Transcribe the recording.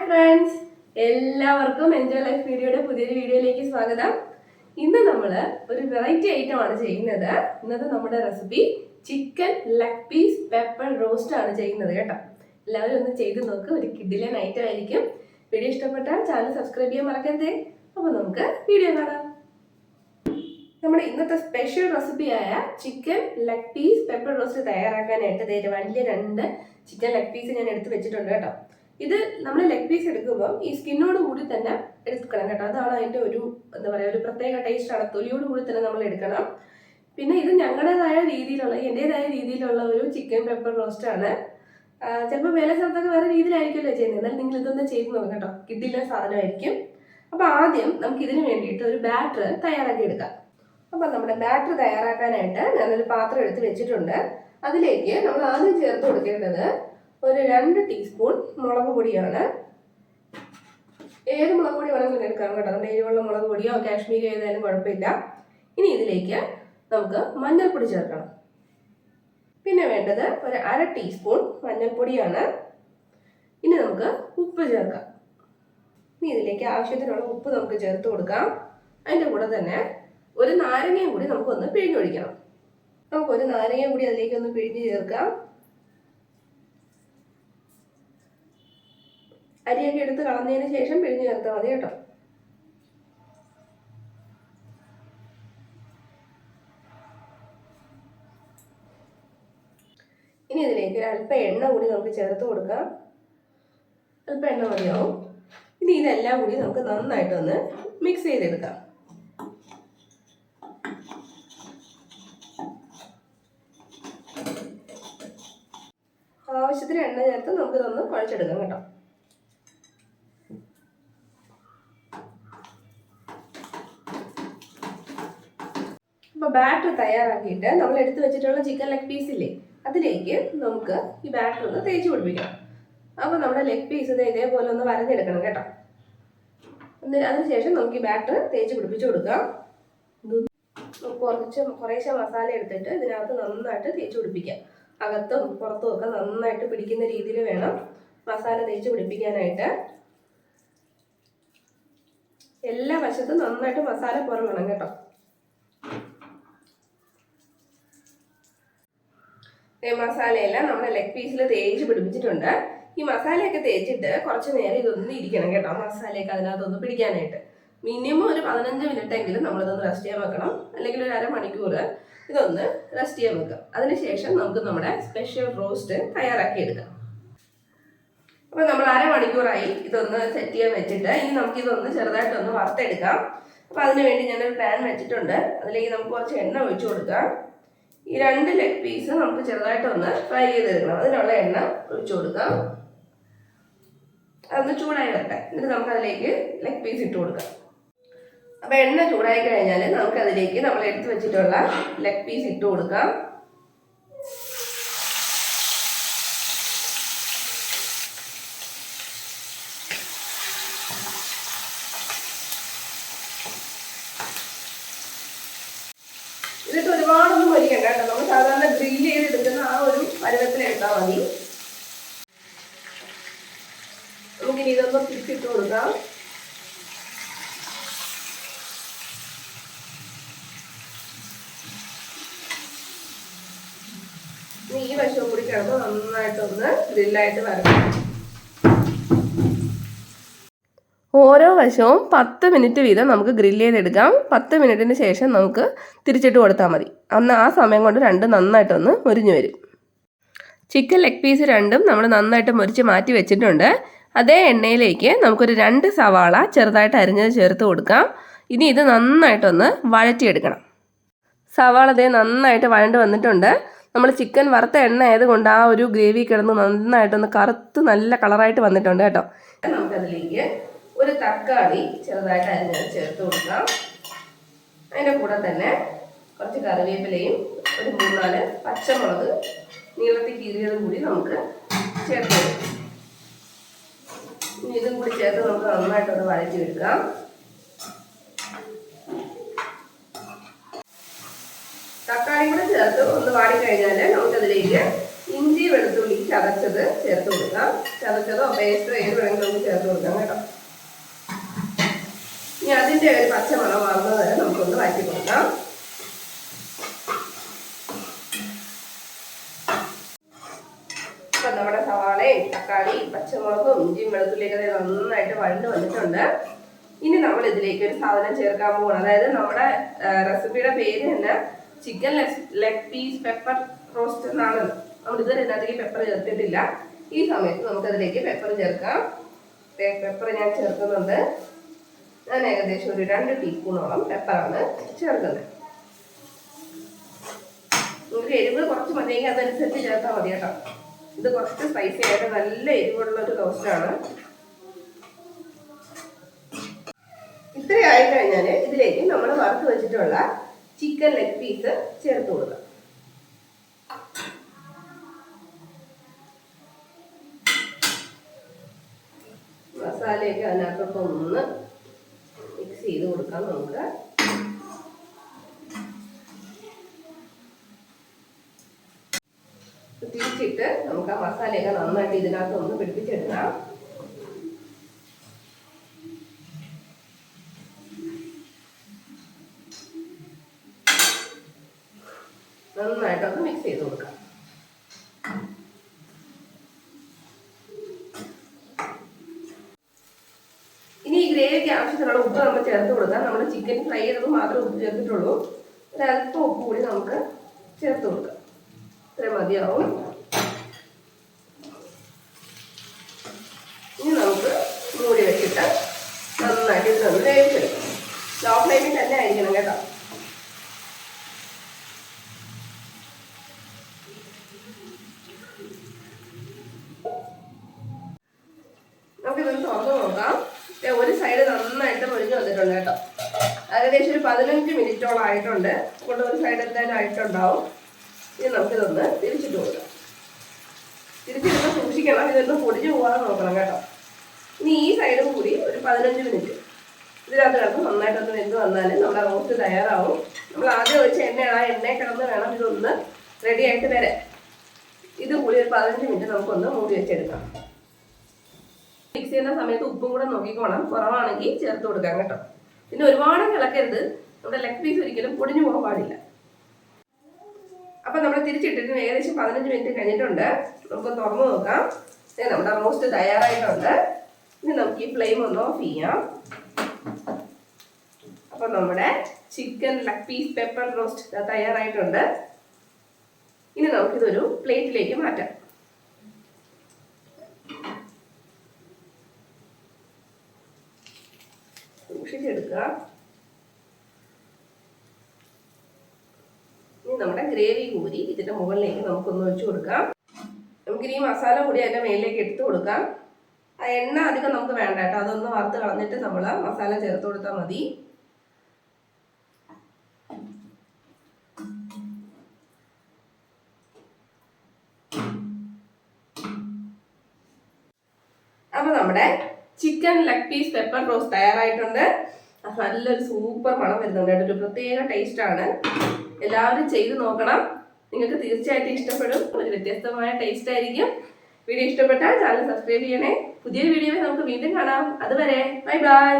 Friends, എല്ലാവർക്കും enjoy life വീഡിയോയുടെ പുതിയൊരു വീഡിയോയിലേക്ക് സ്വാഗതം. ഇന്ന് നമ്മൾ ഒരു വെറൈറ്റി ഐറ്റം ആണ് ചെയ്യുന്നത്. ഇന്നത്തെ നമ്മുടെ recipe chicken leg piece pepper roast ആണ് ചെയ്യുന്നത് കേട്ടോ. എല്ലാവരും ഒന്ന് ചെയ്ത് നോക്ക്, ഒരു കിഡിലൻ ഐറ്റം ആയിരിക്കും. വീഡിയോ ഇഷ്ടപ്പെട്ടാൽ ചാനൽ സബ്സ്ക്രൈബ് ചെയ്യാൻ മറക്കരുതേ. അപ്പോൾ നമുക്ക് വീഡിയോ കാണാം. നമ്മുടെ ഇന്നത്തെ സ്പെഷ്യൽ റെസിപ്പിയായ chicken leg piece pepper roast തയ്യാറാക്കാനായിട്ട് വലിയ 2 ചിക്കൻ ലെഗ് പീസ് ഞാൻ എടുത്ത് വെച്ചിട്ടുണ്ട് കേട്ടോ. ഇത് നമ്മൾ ലെഗ് പീസ് എടുക്കുമ്പോൾ ഈ സ്കിന്നോട് കൂടി തന്നെ എടുക്കണം കേട്ടോ. അതാണ് അതിൻ്റെ ഒരു എന്താ പറയുക, ഒരു പ്രത്യേക ടേസ്റ്റാണ്. തൊലിയോട് കൂടി തന്നെ നമ്മൾ എടുക്കണം. പിന്നെ ഇത് ഞങ്ങളുടേതായ രീതിയിലുള്ള, എൻ്റെതായ രീതിയിലുള്ള ഒരു ചിക്കൻ പെപ്പർ റോസ്റ്റ് ആണ്. ചിലപ്പോൾ വേറെ സ്ഥലത്തൊക്കെ വേറെ രീതിയിലായിരിക്കുമല്ലോ ചെയ്യുന്നത്. എന്നാൽ നിങ്ങൾ ഇതൊന്ന് ചെയ്ത് നോക്കാം കേട്ടോ, കിട്ടില്ല സാധനമായിരിക്കും. അപ്പോൾ ആദ്യം നമുക്ക് ഇതിന് വേണ്ടിയിട്ട് ഒരു ബാറ്റർ തയ്യാറാക്കി എടുക്കാം. അപ്പം നമ്മുടെ ബാറ്റർ തയ്യാറാക്കാനായിട്ട് ഞാനൊരു പാത്രം എടുത്ത് വെച്ചിട്ടുണ്ട്. അതിലേക്ക് നമ്മൾ ആദ്യം ചേർത്ത് കൊടുക്കേണ്ടത് ഒരു 2 ടീസ്പൂൺ മുളക് പൊടിയാണ്. ഏത് മുളക് പൊടി വേണമെങ്കിലും എടുക്കാം കേട്ടോ. നമ്മുടെ എരിവുള്ള മുളക് പൊടിയോ കാശ്മീരി ഏതായാലും കുഴപ്പമില്ല. ഇനി ഇതിലേക്ക് നമുക്ക് മഞ്ഞൾപ്പൊടി ചേർക്കണം. പിന്നെ വേണ്ടത് ഒരു 1/2 ടീസ്പൂൺ മഞ്ഞൾപ്പൊടിയാണ്. ഇനി നമുക്ക് ഉപ്പ് ചേർക്കാം. ഇനി ഇതിലേക്ക് ആവശ്യത്തിനുള്ള ഉപ്പ് നമുക്ക് ചേർത്ത് കൊടുക്കാം. അതിൻ്റെ കൂടെ തന്നെ ഒരു നാരങ്ങയും കൂടി നമുക്കൊന്ന് പിഴിഞ്ഞൊഴിക്കണം. നമുക്കൊരു നാരങ്ങയും കൂടി അതിലേക്ക് ഒന്ന് പിഴിഞ്ഞ് ചേർക്കാം. അരിയൊക്കെ എടുത്ത് കളഞ്ഞതിന് ശേഷം പിഴിഞ്ഞ് ചേർത്താൽ മതി കേട്ടോ. ഇനി ഇതിലേക്ക് അല്പം എണ്ണ കൂടി നമുക്ക് ചേർത്ത് കൊടുക്കാം. അല്പം എണ്ണ മതിയാവും. ഇനി ഇതെല്ലാം കൂടി നമുക്ക് നന്നായിട്ടൊന്ന് മിക്സ് ചെയ്തെടുക്കാം. ആവശ്യത്തിന് എണ്ണ ചേർത്ത് നമുക്കിതൊന്ന് കുഴച്ചെടുക്കാം കേട്ടോ. അപ്പോൾ ബാറ്റർ തയ്യാറാക്കിയിട്ട് നമ്മൾ എടുത്തു വെച്ചിട്ടുള്ള ചിക്കൻ ലെഗ് പീസ് ഇല്ലേ, അതിലേക്ക് നമുക്ക് ഈ ബാറ്റർ ഒന്ന് തേച്ച് പിടിപ്പിക്കാം. അപ്പോൾ നമ്മുടെ ലെഗ് പീസ് ഇതേപോലെ ഒന്ന് വരഞ്ഞെടുക്കണം കേട്ടോ. അതിനുശേഷം നമുക്ക് ഈ ബാറ്റർ തേച്ച് പിടിപ്പിച്ച് കൊടുക്കാം. കുറേശ്ശെ മസാല എടുത്തിട്ട് ഇതിനകത്ത് നന്നായിട്ട് തേച്ച് പിടിപ്പിക്കാം. അകത്തും പുറത്തും ഒക്കെ നന്നായിട്ട് പിടിക്കുന്ന രീതിയിൽ വേണം മസാല തേച്ച് പിടിപ്പിക്കാനായിട്ട്. എല്ലാ വശത്തും നന്നായിട്ട് മസാല പുറമണം കേട്ടോ. മസാലയെല്ലാം നമ്മുടെ ലെഗ് പീസിൽ തേച്ച് പിടിപ്പിച്ചിട്ടുണ്ട്. ഈ മസാലയൊക്കെ തേച്ചിട്ട് കുറച്ച് നേരം ഇതൊന്ന് ഇരിക്കണം കേട്ടോ. മസാലയൊക്കെ അതിനകത്തൊന്ന് പിടിക്കാനായിട്ട് മിനിമം ഒരു 15 മിനിറ്റ് എങ്കിലും നമ്മളിതൊന്ന് റെസ്റ്റ് ചെയ്യാൻ വെക്കണം. അല്ലെങ്കിൽ ഒരു അരമണിക്കൂർ ഇതൊന്ന് റെസ്റ്റ് ചെയ്യാൻ വെക്കാം. അതിനുശേഷം നമുക്ക് നമ്മുടെ സ്പെഷ്യൽ റോസ്റ്റ് തയ്യാറാക്കി എടുക്കാം. അപ്പോൾ നമ്മൾ അരമണിക്കൂറായി ഇതൊന്ന് സെറ്റ് ചെയ്യാൻ വെച്ചിട്ട് ഇനി നമുക്കിതൊന്ന് ചെറുതായിട്ടൊന്ന് വറുത്തെടുക്കാം. അപ്പോൾ അതിന് വേണ്ടി ഞാനൊരു പാൻ വെച്ചിട്ടുണ്ട്. അതിലേക്ക് നമുക്ക് കുറച്ച് എണ്ണ ഒഴിച്ചു കൊടുക്കാം. ഈ 2 ലെഗ് പീസ് നമുക്ക് ചെറുതായിട്ടൊന്ന് ഫ്രൈ ചെയ്തെടുക്കണം. അതിനുള്ള എണ്ണ ഒഴിച്ചു കൊടുക്കാം. അതൊന്ന് ചൂടായി വരട്ടെ. എന്നിട്ട് നമുക്ക് അതിലേക്ക് ലെഗ് പീസ് ഇട്ട് കൊടുക്കാം. അപ്പോൾ എണ്ണ ചൂടായി കഴിഞ്ഞാൽ നമുക്കതിലേക്ക് നമ്മൾ എടുത്തു വെച്ചിട്ടുള്ള ലെഗ് പീസ് ഇട്ട് കൊടുക്കാം. ഇതിട്ട് ഒരുപാടൊന്നും പൊരിക്കണ്ട കേട്ടോ. നമ്മൾ സാധാരണ ഗ്രില്ല് ചെയ്തെടുക്കുന്ന ആ ഒരു പരുവത്തിലെടുത്താൽ മതി. നമുക്കിനി ഇതൊന്ന് തിരിച്ചിട്ട് കൊടുക്കാം. ഈ വശവും കൂടി കിടന്ന് നന്നായിട്ടൊന്ന് ഗ്രില്ലായിട്ട് വരണം. ഓരോ വശവും 10 മിനിറ്റ് വീതം നമുക്ക് ഗ്രില്ല് ചെയ്തെടുക്കാം. 10 മിനിറ്റിന് ശേഷം നമുക്ക് തിരിച്ചിട്ട് കൊടുത്താൽ മതി. ആ സമയം കൊണ്ട് രണ്ടും നന്നായിട്ടൊന്ന് മുരിഞ്ഞു വരും. ചിക്കൻ ലെഗ് പീസ് രണ്ടും നമ്മൾ നന്നായിട്ട് മുരിച്ച് മാറ്റി വെച്ചിട്ടുണ്ട്. അതേ എണ്ണയിലേക്ക് നമുക്കൊരു 2 സവാള ചെറുതായിട്ട് അരിഞ്ഞത് ചേർത്ത് കൊടുക്കാം. ഇനി ഇത് നന്നായിട്ടൊന്ന് വഴറ്റിയെടുക്കണം. സവാള അതേ നന്നായിട്ട് വഴണ്ട് വന്നിട്ടുണ്ട്. നമ്മൾ ചിക്കൻ വറുത്ത എണ്ണ ആയതുകൊണ്ട് ആ ഒരു ഗ്രേവി കിടന്ന് നന്നായിട്ടൊന്ന് കറുത്ത് നല്ല കളറായിട്ട് വന്നിട്ടുണ്ട് കേട്ടോ. നമുക്കതിലേക്ക് ഒരു തക്കാളി ചെറുതായിട്ട് അരിഞ്ഞത് ചേർത്ത് കൊടുക്കാം. അതിൻ്റെ കൂടെ തന്നെ കുറച്ച് കറിവേപ്പിലയും ഒരു 3-4 പച്ചമുളക് നീളത്തിൽ കീറിയതും കൂടി നമുക്ക് ചേർത്ത് കൊടുക്കാം. ഇനി ഇതും കൂടി ചേർത്ത് നമുക്ക് നന്നായിട്ടൊന്ന് വഴറ്റി എടുക്കാം. തക്കാളി കൂടെ ചേർത്ത് ഒന്ന് വാടിക്കഴിഞ്ഞാൽ നമുക്കതിലേക്ക് ഇഞ്ചി വെളുത്തുള്ളി ചതച്ചത് ചേർത്ത് കൊടുക്കാം. ചതച്ചതോ പേസ്റ്റോ ഏത് വേണമെങ്കിലും നമുക്ക് ചേർത്ത് കൊടുക്കാം കേട്ടോ. ഇനി അതിൻ്റെ ഒരു പച്ചമണം മാറുന്നത് വരെ നമുക്കൊന്ന് വഴറ്റി കൊടുക്കാം. ഇപ്പം നമ്മുടെ സവാളയും തക്കാളി പച്ചമുളകും ഇഞ്ചിയും വെളുത്തുള്ളിയൊക്കെ നന്നായിട്ട് വഴണ്ട് വന്നിട്ടുണ്ട്. ഇനി നമ്മൾ ഇതിലേക്ക് ഒരു സാധനം ചേർക്കാൻ പോകണം. അതായത് നമ്മുടെ റെസിപ്പിയുടെ പേര് തന്നെ chicken leg piece pepper roast എന്നാണല്ലോ. നമ്മൾ ഇതുവരെ ഇതിനകത്തേക്ക് പെപ്പർ ചേർത്തിട്ടില്ല. ഈ സമയത്ത് നമുക്കതിലേക്ക് പെപ്പർ ചേർക്കാം. പെപ്പർ ഞാൻ ചേർക്കുന്നുണ്ട്. ഞാൻ ഏകദേശം ഒരു 2 ടീസ്പൂണോളം പെപ്പറാണ് ചേർക്കുന്നത്. നിങ്ങൾക്ക് എരിവ് കുറച്ച് മതിയെങ്കിൽ അതനുസരിച്ച് ചേർത്താൽ മതി കേട്ടോ. ഇത് കുറച്ച് സ്പൈസി ആയിട്ട് നല്ല എരിവുള്ള ഒരു ടോസ്റ്റാണ്. ഇത്രയായി കഴിഞ്ഞാൽ ഇതിലേക്ക് നമ്മൾ വറുത്ത് വെച്ചിട്ടുള്ള ചിക്കൻ ലെഗ് പീസ് ചേർത്ത് കൊടുക്കാം. മസാലയൊക്കെ അതിനകത്തൊന്ന് മിക്സ് ചെയ്ത് കൊടുക്കാം. നമുക്ക് തിരിച്ചിട്ട് നമുക്ക് ആ മസാലയൊക്കെ നന്നായിട്ട് ഇതിനകത്ത് ഒന്ന് പിടിപ്പിച്ചെടുക്കാം. നന്നായിട്ടൊന്ന് മിക്സ് ചെയ്ത് കൊടുക്കാം. ഇനി ഈ ഗ്രേവിക്ക് ആവശ്യത്തിനുള്ള ഉപ്പ് നമ്മൾ ചേർത്ത് കൊടുക്കാം. നമ്മൾ ചിക്കൻ ഫ്രൈ ചെയ്തത് മാത്രമേ ഉപ്പ് ചേർത്തിട്ടുള്ളൂ. ഒരല്പം ഉപ്പ് കൂടി നമുക്ക് ചേർത്ത് കൊടുക്കാം. ഇത്ര മതിയാവും. ഇനി നമുക്ക് മൂടി വെച്ചിട്ട് നന്നായിട്ട് ഇതൊന്ന് വേവിച്ചെടുക്കാം. ലോ ഫ്ലെയിമിൽ തന്നെ ആയിരിക്കണം കേട്ടോ. നമുക്കിതൊന്ന് തുറന്ന് നോക്കാം. ഒരു സൈഡ് നന്നായിട്ട് പൊരിഞ്ഞ് വന്നിട്ടുണ്ട് കേട്ടോ. ഏകദേശം ഒരു 15 മിനിറ്റോളം ആയിട്ടുണ്ട്. അതുകൊണ്ട് ഒരു സൈഡ് എന്തായാലും ആയിട്ടുണ്ടാവും. ഇനി നമുക്കിതൊന്ന് തിരിച്ചിട്ട് കൊടുക്കാം. തിരിച്ചിട്ട് സൂക്ഷിക്കണം, ഇതൊന്ന് പൊടിഞ്ഞു പോകാതെ നോക്കണം കേട്ടോ. ഇനി ഈ സൈഡും കൂടി ഒരു 15 മിനിറ്റ് ഇതിനകത്ത് കിടന്ന് നന്നായിട്ടൊന്ന് വെന്ത് വന്നാൽ നമ്മുടെ റോസ്റ്റ് തയ്യാറാവും. നമ്മൾ ആദ്യം ഒഴിച്ച എണ്ണയാണ്, ആ എണ്ണയിൽ കിടന്ന് വേണം ഇതൊന്ന് റെഡി ആയിട്ട് വരാൻ. ഇത് കൂടി ഒരു 15 മിനിറ്റ് നമുക്കൊന്ന് മൂടി വെച്ചെടുക്കാം. മിക്സ് ചെയ്യുന്ന സമയത്ത് ഉപ്പും കൂടെ നോക്കിക്കോണം. കുറവാണെങ്കിൽ ചേർത്ത് കൊടുക്കാം കേട്ടോ. പിന്നെ ഒരുപാട് ഇളക്കരുത്. നമ്മുടെ ലെഗ് പീസ് ഒരിക്കലും പൊടിഞ്ഞു പോകാൻ പാടില്ല. അപ്പം നമ്മൾ തിരിച്ചിട്ടിട്ട് ഏകദേശം 15 മിനിറ്റ് കഴിഞ്ഞിട്ടുണ്ട്. നമുക്ക് തുറന്നു നോക്കാം. നമ്മുടെ റോസ്റ്റ് തയ്യാറായിട്ടുണ്ട്. ഇനി നമുക്ക് ഈ ഫ്ലെയിം ഒന്ന് ഓഫ് ചെയ്യാം. അപ്പം നമ്മുടെ chicken leg piece pepper roast തയ്യാറായിട്ടുണ്ട്. ഇനി നമുക്കിതൊരു പ്ലേറ്റിലേക്ക് മാറ്റാം. സൂക്ഷിച്ചെടുക്കുക. ഇനി നമ്മുടെ ഗ്രേവി കൂടി ഇതിന്റെ മുകളിലേക്ക് നമുക്കൊന്ന് ഒഴിച്ചു കൊടുക്കാം. നമുക്കിനി ഈ മസാല കൂടി അതിന്റെ മേലിലേക്ക് എടുത്തു കൊടുക്കാം. ആ എണ്ണ അധികം നമുക്ക് വേണ്ട കേട്ടോ. അതൊന്ന് വറുത്ത് കളഞ്ഞിട്ട് നമ്മൾ മസാല ചേർത്ത് കൊടുത്താൽ മതി. അപ്പൊ നമ്മുടെ chicken leg piece pepper roast തയ്യാറായിട്ടുണ്ട്. നല്ലൊരു സൂപ്പർ മണം വരുന്നുണ്ട്. ഒരു പ്രത്യേക ടേസ്റ്റ് ആണ്. എല്ലാവരും ചെയ്ത് നോക്കണം. നിങ്ങൾക്ക് തീർച്ചയായിട്ടും ഇഷ്ടപ്പെടും. ഒരു വ്യത്യസ്തമായ ടേസ്റ്റ് ആയിരിക്കും. വീഡിയോ ഇഷ്ടപ്പെട്ടാൽ ചാനൽ സബ്സ്ക്രൈബ് ചെയ്യണേ. പുതിയൊരു വീഡിയോയിൽ നമുക്ക് വീണ്ടും കാണാം. അതുവരെ ബൈ ബൈ.